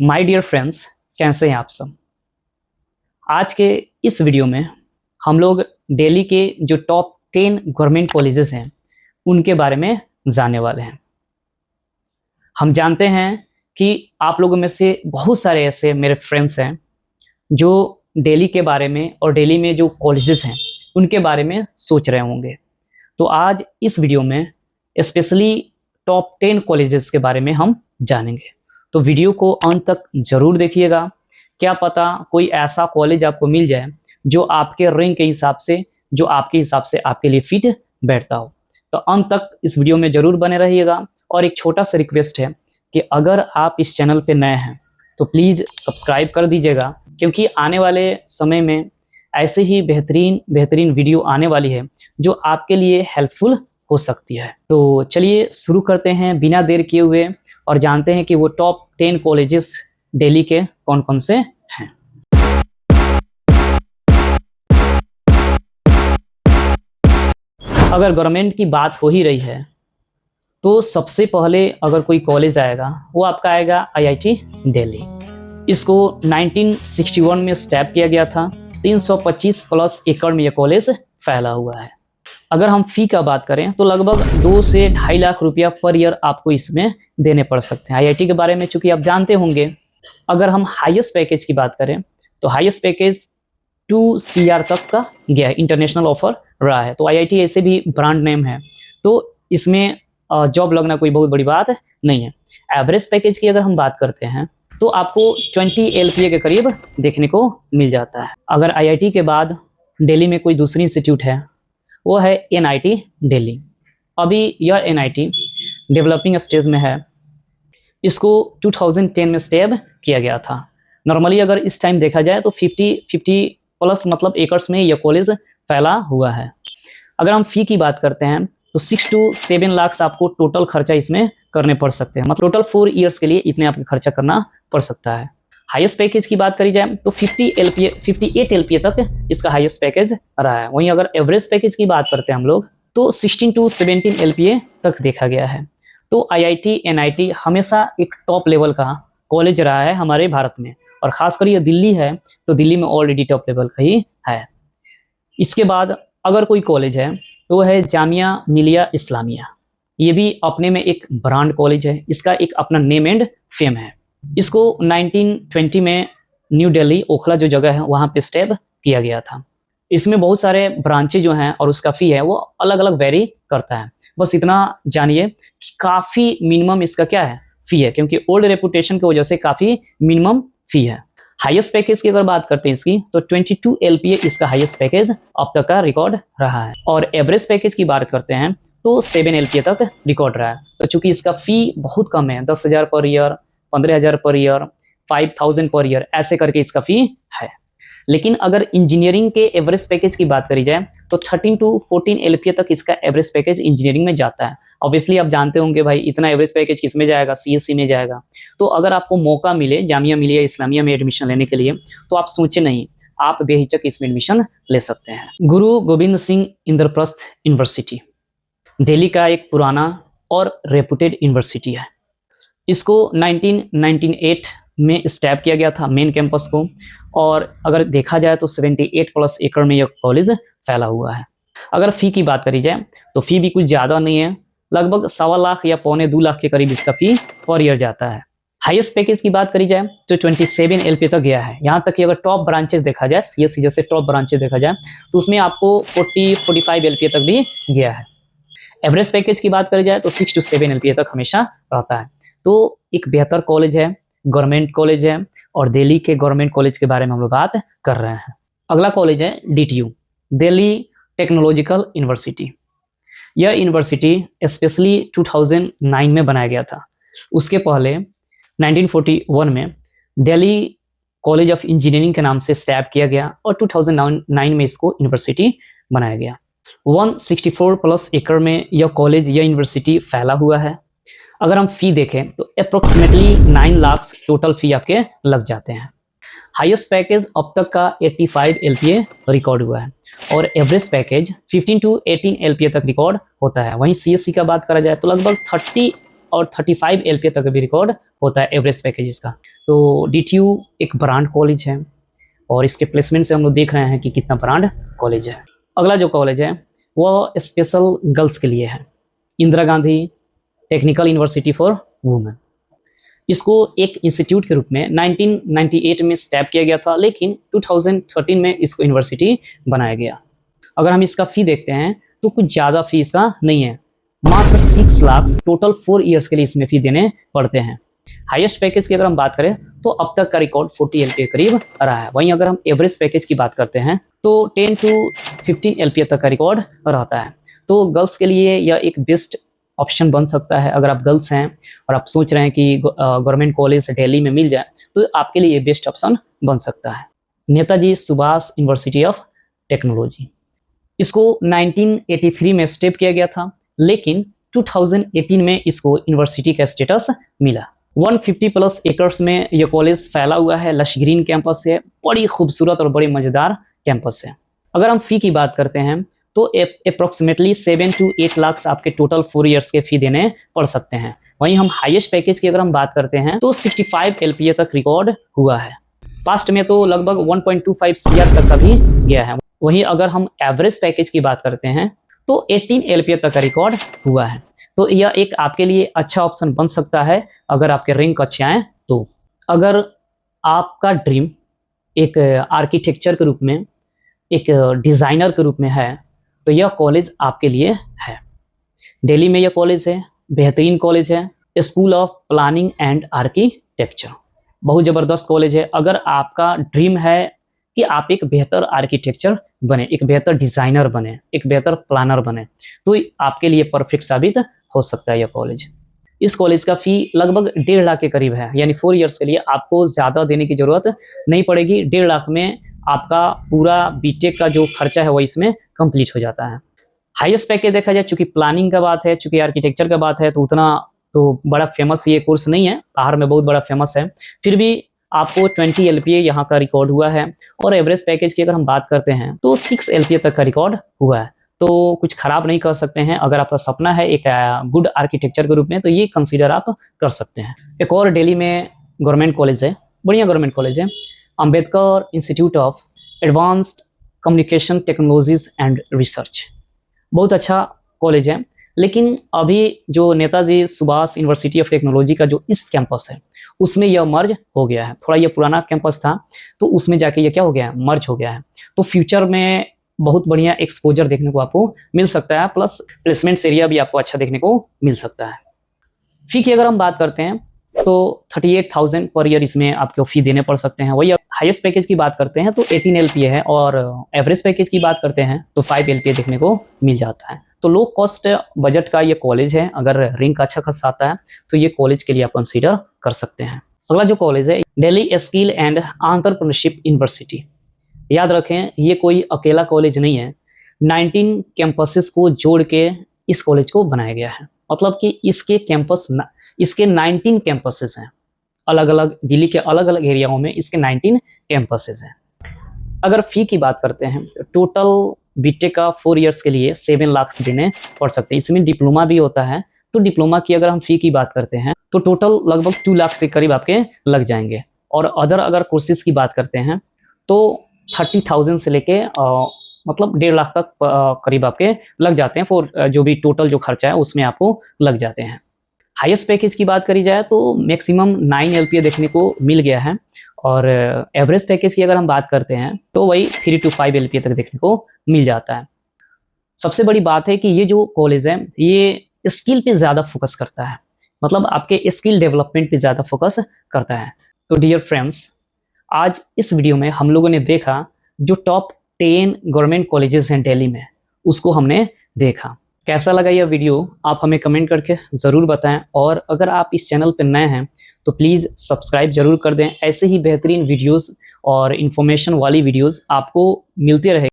My dear friends, कैसे हैं आप सब। आज के इस वीडियो में हम लोग दिल्ली के जो टॉप 10 गवर्नमेंट कॉलेजेस हैं उनके बारे में जानने वाले हैं। हम जानते हैं कि आप लोगों में से बहुत सारे ऐसे मेरे फ्रेंड्स हैं जो दिल्ली के बारे में और दिल्ली में जो कॉलेजेस हैं उनके बारे में सोच रहे होंगे। तो आज इस वीडियो में स्पेशली टॉप 10 कॉलेजेस के बारे में हम जानेंगे। तो वीडियो को अंत तक ज़रूर देखिएगा, क्या पता कोई ऐसा कॉलेज आपको मिल जाए जो आपके रैंक के हिसाब से, जो आपके हिसाब से आपके लिए फिट बैठता हो। तो अंत तक इस वीडियो में ज़रूर बने रहिएगा। और एक छोटा सा रिक्वेस्ट है कि अगर आप इस चैनल पे नए हैं तो प्लीज़ सब्सक्राइब कर दीजिएगा, क्योंकि आने वाले समय में ऐसे ही बेहतरीन वीडियो आने वाली है जो आपके लिए हेल्पफुल हो सकती है। तो चलिए शुरू करते हैं बिना देर किए हुए और जानते हैं कि वो टॉप 10 कॉलेजेस दिल्ली के कौन कौन से हैं। अगर गवर्नमेंट की बात हो ही रही है तो सबसे पहले अगर कोई कॉलेज आएगा वो आपका आएगा आईआईटी दिल्ली। इसको 1961 में स्टैप किया गया था। 325 प्लस एकड़ में यह कॉलेज फैला हुआ है। अगर हम फ़ी का बात करें तो लगभग 2 से 2.5 लाख रुपया पर ईयर आपको इसमें देने पड़ सकते हैं। आईआईटी के बारे में चूंकि आप जानते होंगे। अगर हम हाईएस्ट पैकेज की बात करें तो हाईएस्ट पैकेज 2 CR तक का गया है, इंटरनेशनल ऑफर रहा है। तो आईआईटी ऐसे भी ब्रांड नेम है, तो इसमें जॉब लगना कोई बहुत बड़ी बात नहीं है। एवरेज पैकेज की अगर हम बात करते हैं तो आपको 20 LPA के करीब देखने को मिल जाता है। अगर आईआईटी के बाद दिल्ली में कोई दूसरी इंस्टीट्यूट है वो है NIT दिल्ली। अभी यह NIT डेवलपिंग स्टेज में है। इसको 2010 में स्टैब किया गया था। नॉर्मली अगर इस टाइम देखा जाए तो 50 प्लस मतलब एकर्स में यह कॉलेज फैला हुआ है। अगर हम फ़ी की बात करते हैं तो 6 to 7 लाख आपको टोटल खर्चा इसमें करने पड़ सकते हैं। मतलब टोटल 4 ईयर्स के लिए इतने आपको खर्चा करना पड़ सकता है। हाईएस्ट पैकेज की बात करी जाए तो 58 LPA तक इसका हाईएस्ट पैकेज रहा है। वहीं अगर एवरेज पैकेज की बात करते हैं हम लोग तो 16 to 17 LPA तक देखा गया है। तो IIT NIT हमेशा एक टॉप लेवल का कॉलेज रहा है हमारे भारत में, और ख़ासकर ये दिल्ली है तो दिल्ली में ऑलरेडी टॉप लेवल का ही है। इसके बाद अगर कोई कॉलेज है तो है जामिया मिलिया इस्लामिया। ये भी अपने में एक ब्रांड कॉलेज है। इसका एक अपना नेम एंड फेम है। इसको 1920 में न्यू दिल्ली ओखला जो जगह है वहाँ पे स्टैब किया गया था। इसमें बहुत सारे ब्रांचेज जो हैं और उसका फ़ी है वो अलग अलग वेरी करता है। बस इतना जानिए कि काफ़ी मिनिमम इसका क्या है फ़ी है, क्योंकि ओल्ड रेपुटेशन की वजह से काफ़ी मिनिमम फ़ी है। हाईएस्ट पैकेज की अगर बात करते हैं इसकी तो 22 LPA इसका हाईएस्ट पैकेज अब तक का रिकॉर्ड रहा है। और एवरेज पैकेज की बात करते हैं तो 7 LPA तक रिकॉर्ड रहा है। तो चूंकि इसका फ़ी बहुत कम है, 10,000 per year, 15,000 per year, 5,000 per year, ऐसे करके इसका फ़ी है। लेकिन अगर इंजीनियरिंग के एवरेज पैकेज की बात करी जाए तो 13 to 14 LPA तक इसका एवरेज पैकेज इंजीनियरिंग में जाता है। ऑब्वियसली आप जानते होंगे भाई इतना एवरेज पैकेज किस में जाएगा, CSC में जाएगा। तो अगर आपको मौका मिले जामिया मिलिया इस्लामिया में एडमिशन लेने के लिए तो आप सोचे नहीं, आप बेहिचक इसमें एडमिशन ले सकते हैं। गुरु गोविंद सिंह इंद्रप्रस्थ यूनिवर्सिटी दिल्ली का एक पुराना और रेपुटेड यूनिवर्सिटी है। इसको 1998 में स्टैब किया गया था मेन कैंपस को, और अगर देखा जाए तो 78 प्लस एकड़ में यह कॉलेज फैला हुआ है। अगर फ़ी की बात करी जाए तो फ़ी भी कुछ ज़्यादा नहीं है, लगभग 1.25 लाख या 2.25 लाख के करीब इसका फ़ी पर ईयर जाता है। हाईएस्ट पैकेज की बात करी जाए तो 27 LPA तक गया है। यहाँ तक कि अगर टॉप ब्रांचेस देखा जाए, CSC जैसे टॉप ब्रांचेस देखा जाए तो उसमें आपको 40-45 LPA तक भी गया है। एवरेज पैकेज की बात करी जाए तो 6 to 7 LPA तक हमेशा रहता है। तो एक बेहतर कॉलेज है, गवर्नमेंट कॉलेज है, और दिल्ली के गवर्नमेंट कॉलेज के बारे में हम लोग बात कर रहे हैं। अगला कॉलेज है DTU दिल्ली टेक्नोलॉजिकल यूनिवर्सिटी। यह यूनिवर्सिटी स्पेशली 2009 में बनाया गया था। उसके पहले 1941 में दिल्ली कॉलेज ऑफ इंजीनियरिंग के नाम से स्टैब किया गया और 2009 में इसको यूनिवर्सिटी बनाया गया। 164 प्लस एकड़ में यह कॉलेज, यह यूनिवर्सिटी फैला हुआ है। अगर हम फ़ी देखें तो अप्रोक्सीमेटली 9 लाख टोटल फ़ी आपके लग जाते हैं। हाईएस्ट पैकेज अब तक का 85 LPA रिकॉर्ड हुआ है, और एवरेज पैकेज 15 to 18 LPA तक रिकॉर्ड होता है। वहीं CSC का बात करा जाए तो लगभग और 35 LPA तक भी रिकॉर्ड होता है एवरेज पैकेजेस का। तो DTU एक ब्रांड कॉलेज है और इसके प्लेसमेंट से हम लोग देख रहे हैं कि कितना ब्रांड कॉलेज है। अगला जो कॉलेज है वह स्पेशल गर्ल्स के लिए है, Indira Gandhi technical university for women. इसको एक इंस्टीट्यूट के रूप में 1998 में स्टैप किया गया था, लेकिन 2013 में इसको यूनिवर्सिटी बनाया गया। अगर हम इसका फ़ी देखते हैं तो कुछ ज़्यादा फी इसका नहीं है, मात्र 6 लाख टोटल 4 ईयर्स के लिए इसमें फ़ी देने पड़ते हैं। हाईएस्ट पैकेज की अगर हम बात करें तो अब तक का रिकॉर्ड 40 LPA करीब रहा है। वहीं अगर हम एवरेज पैकेज की बात करते हैं तो 10 to 15 LPA तक का रिकॉर्ड रहता है। तो गर्ल्स के लिए यह एक बेस्ट ऑप्शन बन सकता है। अगर आप गर्ल्स हैं और आप सोच रहे हैं कि गवर्नमेंट कॉलेज दिल्ली में मिल जाए तो आपके लिए बेस्ट ऑप्शन बन सकता है। Netaji Subhash university of technology, इसको 1983 में स्टेप किया गया था, लेकिन 2018 में इसको यूनिवर्सिटी का स्टेटस मिला। 150+ एकर्स में यह कॉलेज फैला हुआ है, लश ग्रीन कैंपस है, बड़ी खूबसूरत और बड़ी मज़ेदार कैंपस है। अगर हम फ़ी की बात करते हैं तो अप्रोक्सीमेटली 7 to 8 लाख आपके टोटल 4 ईयर्स के फ़ी देने पड़ सकते हैं। वहीं हम हाईएस्ट पैकेज की अगर हम बात करते हैं तो 65 LPA तक रिकॉर्ड हुआ है। पास्ट में तो लगभग 1.25 CR तक का भी गया है। वहीं अगर हम एवरेज पैकेज की बात करते हैं तो 18 LPA तक का रिकॉर्ड हुआ है। तो यह एक आपके लिए अच्छा ऑप्शन बन सकता है अगर आपके रैंक अच्छे आएँ तो। अगर आपका ड्रीम एक आर्किटेक्चर के रूप में, एक डिज़ाइनर के रूप में है तो यह कॉलेज आपके लिए है। दिल्ली में यह कॉलेज है, बेहतरीन कॉलेज है, school of planning and architecture, बहुत ज़बरदस्त कॉलेज है। अगर आपका ड्रीम है कि आप एक बेहतर आर्किटेक्चर बने, एक बेहतर डिज़ाइनर बने, एक बेहतर प्लानर बने, तो आपके लिए परफेक्ट साबित हो सकता है यह कॉलेज। इस कॉलेज का फ़ी लगभग 1.5 लाख के करीब है, यानी 4 ईयर्स के लिए आपको ज़्यादा देने की ज़रूरत नहीं पड़ेगी। 1.5 लाख में आपका पूरा बीटेक का जो खर्चा है वो इसमें कंप्लीट हो जाता है। हाईएस्ट पैकेज देखा जाए, चूँकि प्लानिंग का बात है, चूँकि आर्किटेक्चर का बात है, तो उतना तो बड़ा फेमस ये कोर्स नहीं है, बाहर में बहुत बड़ा फेमस है। फिर भी आपको 20 LPA यहाँ का रिकॉर्ड हुआ है। और एवरेज पैकेज की अगर हम बात करते हैं तो 6 LPA तक का रिकॉर्ड हुआ है। तो कुछ खराब नहीं कर सकते हैं। अगर आपका सपना है एक गुड आर्किटेक्चर के रूप में तो ये कंसीडर आप कर सकते हैं। एक और दिल्ली में गवर्नमेंट कॉलेज है, बढ़िया गवर्नमेंट कॉलेज है, Ambedkar institute of advanced communication technologies and research, बहुत अच्छा कॉलेज है। लेकिन अभी जो Netaji Subhash university of technology का जो इस कैंपस है उसमें यह मर्ज हो गया है। थोड़ा ये पुराना कैंपस था तो उसमें जाके ये क्या हो गया है, मर्ज हो गया है। तो फ्यूचर में बहुत बढ़िया एक्सपोजर देखने को आपको मिल सकता है, प्लस प्लेसमेंट्स एरिया भी आपको अच्छा देखने को मिल सकता है। फ़ी की अगर हम बात करते हैं तो 38,000 पर ईयर इसमें आपको फ़ी देने पड़ सकते हैं। वही हाईएस्ट पैकेज की बात करते हैं तो 18 LPA है, और एवरेज पैकेज की बात करते हैं तो 5 LPA देखने को मिल जाता है। तो लो कॉस्ट बजट का ये कॉलेज है। अगर रैंक अच्छा खासा आता है तो ये कॉलेज के लिए आप कंसीडर कर सकते हैं। अगला जो कॉलेज है Delhi skill and entrepreneurship university, याद रखें ये कोई अकेला कॉलेज नहीं है, 19 कैंपसेस को जोड़ के इस कॉलेज को बनाया गया है। मतलब कि इसके 19 कैंपसेस हैं, अलग अलग दिल्ली के अलग अलग एरियाओं में इसके 19 कैंपसेस हैं। अगर फ़ी की बात करते हैं तो टोटल बीटेक का 4 ईयर्स के लिए 7 लाख देने पड़ सकते हैं। इसमें डिप्लोमा भी होता है, तो डिप्लोमा की अगर हम फ़ी की बात करते हैं तो टोटल लगभग 2 लाख के करीब आपके लग जाएंगे। और अदर अगर कोर्सेज़ की बात करते हैं तो 30,000 से लेके मतलब 1.5 लाख तक करीब आपके लग जाते हैं। फॉर जो भी टोटल जो खर्चा है उसमें आपको लग जाते हैं। हाईएस्ट पैकेज की बात करी जाए तो मैक्सिमम 9 LPA देखने को मिल गया है, और एवरेज पैकेज की अगर हम बात करते हैं तो वही 3 to 5 LPA तक देखने को मिल जाता है। सबसे बड़ी बात है कि ये जो कॉलेज है ये स्किल पे ज़्यादा फोकस करता है, मतलब आपके स्किल डेवलपमेंट पे ज़्यादा फोकस करता है। तो डियर फ्रेंड्स, आज इस वीडियो में हम लोगों ने देखा जो टॉप 10 गवर्नमेंट कॉलेजेस हैं दिल्ली में, उसको हमने देखा। कैसा लगा यह वीडियो आप हमें कमेंट करके ज़रूर बताएं, और अगर आप इस चैनल पर नए हैं तो प्लीज़ सब्सक्राइब ज़रूर कर दें। ऐसे ही बेहतरीन वीडियोस और इन्फॉर्मेशन वाली वीडियोस आपको मिलते रहे।